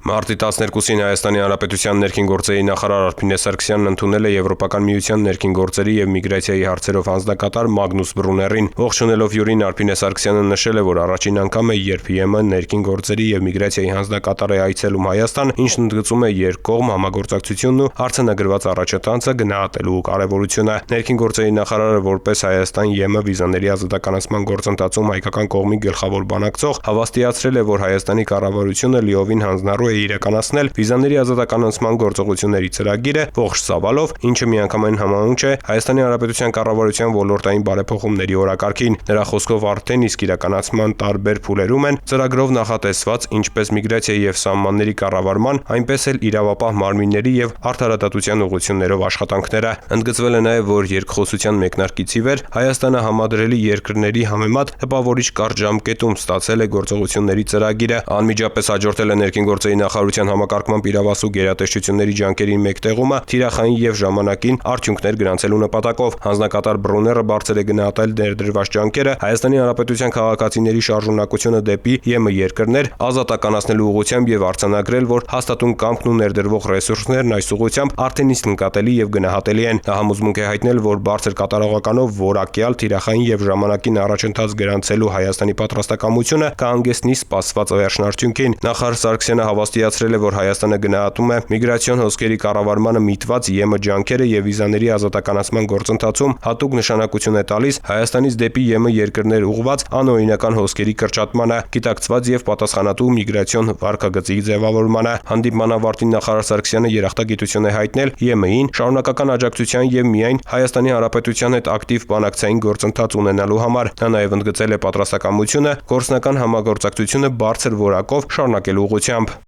Մարտի 12-ին Հայաստանի Հանրապետության ներքին գործերի նախարար Արփինե Սարգսյանն ընդունել է Եվրոպական միության ներքին գործերի եւ միգրացիայի հարցերով հանձնակատար Մագնուս Բրուներին։ Ողջունելով հյուրին Արփինե Սարգսյանը նշել է, որ առաջին անգամ է, երբ ԵՄ ներքին գործերի եւ միգրացիայի հանձնակատար է այցելում Հայաստան, ինչն ընդգծում է երկկողմ համագործակցությունն ու արձանագրված առաջընթացը գնահատելու կարեւորությունը։ Ներքին գործերի նախարարը որպես Հայաստան-ԵՄ վիզաների ազատականացման գործընթացում հայկական կողմի գլխավոր բանակցող հավաստիացրել է, որ Հայաստանի կառավարությունը լիովին հանձնառու է իրականացնել վիզաների ազատականացման գործողությունների ծրագիրը ողջ ծավալով, ինչը միանգամայն համահունչ է Հայաստանի Հանրապետության կառավարության ոլորտային բարեփոխումների օրակարգին։ Նրա խոսքով արդեն իսկ իրականացման տարբեր փուլերում են ծրագրով նախատեսված ինչպես միգրացիայի եւ սահմանների կառավարման, այնպես էլ իրավապահ մարմինների եւ արդարադատության ուղղություններով աշխատանքները։ Ընդգծվել է նաեւ, որ երկխոսության մեկնարկից ի վեր Հայաստանը համադրելի երկրների համեմատ տպավորիչ կարճ ժամկետում ստացել է գործողությունների ծրագիրը։ Անմիջապես հաջորդել է ներքին գործերի նախարարության համակարգման իրավասու գերատեսչությունների ջանքերին մեկտեղումը թիրախային եւ ժամանակին արդյունքներ գրանցելու նպատակով։ Հանձնակատար Բրուները բարձր է գնահատել ներդրված ջանքերը Հայաստանի Հանրապետության քաղաքացիների շարժունակությունը դեպի ԵՄ երկրներ ազատականացնելու ուղղությամբ եւ արձանագրել, որ հաստատուն կամքն ու ներդրվող ռեսուրսներն այս ուղղությամբ արդեն իսկ նկատելի եւ գնահատելի են։ Նա համոզմունք է հայտնել, որ բարձր կատարողականով որակյալ թիրախային եւ ժամանակին առաջընթաց գրանցելու Հայաստանի պատրաստակամությունը կհանգեցնի սպասված վերջնարդյունքին։ Նախարար Սարգսյանը հավաստիացրել է, որ Հայաստանը գնահատում է միգրացիոն հոսքերի կառավարմանը միտված ԵՄ ջանքերը եւ վիզաների ազատականացման գործընթացում հատուկ նշանակություն է տալիս Հայաստանից դեպի ԵՄ երկրներ ուղղված անօրինական հոսքերի կրճատմանը, գիտակցված եւ պատասխանատու միգրացիոն վարքագծի ձևավորմանը։ Հանդիպման ավարտին նախարար Սարգսյանը երախտագիտություն է հայտնել ԵՄ-ին շարունակական աջակցության եւ միայն Հայաստանի Հանրապետության հետ ակտիվ բանակցային գործընթաց ունենալու համար։ Նա նաեւ ընդգծել է պատրաստակամությունը գործնական համագործակցությունը բարձր որակով շարունակելու ուղղությամբ։